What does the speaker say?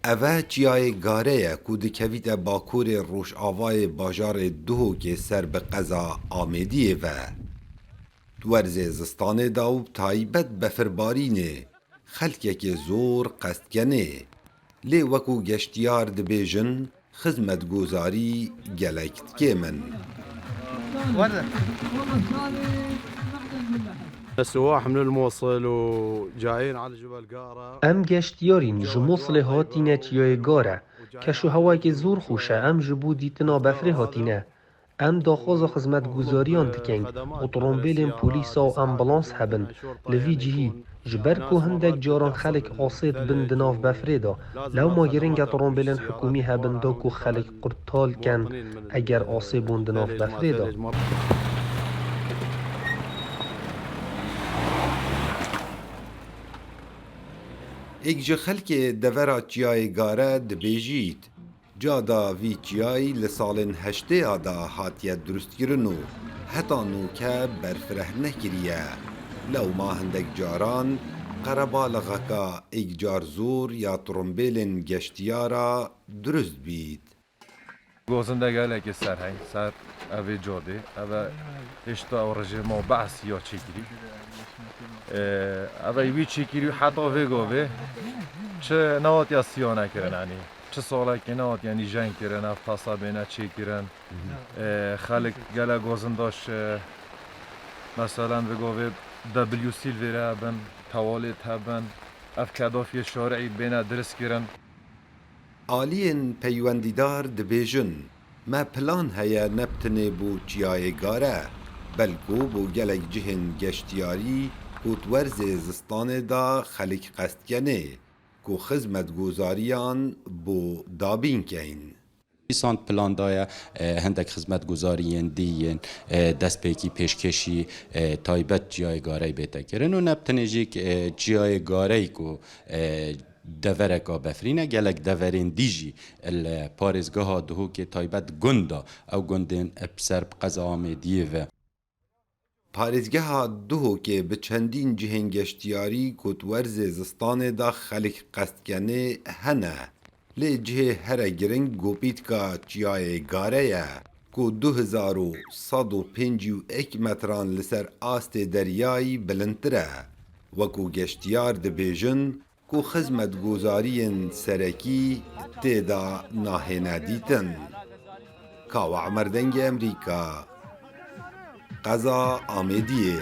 اوه چیای گاره کو دکویت باکور روش آوای باجار دو که سر به قضا آمدیه و دورز زستان داو تایبت بفربارینه خلکه که زور قستگنه لی وکو گشتیار دبیجن خدمت گوزاری گلکت که من السواح من الموصل وجايين على جبل قارة. ام گشتیارین جموصل هاتینه چیای گاره کشو هوای که زور خوشه ام جبو دیتنا بفره هاتینه ام داخوز خدمت گزاریان دکن اترومبیل پولیسا و امبلانس هبن لوی جهی جبر کو هندک جاران خلق آسید بن دناف بفره دا لو ما گرنگ اترومبیل حکومی هبن دا کو خلق قرطال کن اگر آسیبون دناف بفره دا ایک جه خلک دورا چیای گاره دبیجید جادا وی چیای لسالن هشته آدا هاتیه درست گرنو حتا نو که برفره نکریه لو ما هندک جاران قربالغکا ایک جار زور یا ترومبیلن گشتیارا درست بید گوزنده گله که سر هنگ سر اوی جاده اوی اشتا و رژیم و بحث یا چیگیری اوی وی چیگیری حتی وی گوه چه نوات یا سیانه کرن چه ساله که نوات یعنی جنگ کرن افتاسا بینه چی کرن خلق گله گوزنداش مثلا وی گوه دبلیو سیلویره هبن توالت هبن اف کدافی شارعی بینه درست کرن آلین پیوندیدار دبیجن ما پلان هیا نبتنه بو چیای گاره بلکو بو گلک جهن گشتیاری کو تورز زستان دا خلق قستگنه کو خدمت گوزاریان بو دابین کین سانت پلان دایا هندک خدمت گزارین دیین دست پیکی پیشکشی تایبت جای گاره بیتا کرن و نبتنجیک جای گاره کو دورکا بفرینه گلک دورین دیجی الپارزگاه دهو که تایبت گندا او گندن بسر قضا آمدیه و پارزگاه دهو که به چندین جهن گشتیاری کت ورز زستان دا خلق قستگنه هنه لی جه هر گرنگ گوپیت کا چیای گاره یا کو 2151 متران لسر آست دریایی بلندتره وکو گشتیار دبیجن کو خدمت گوزارین سرکی تیدا ناهنه دیتن کاو عمردنگ امریکا قضا آمدیه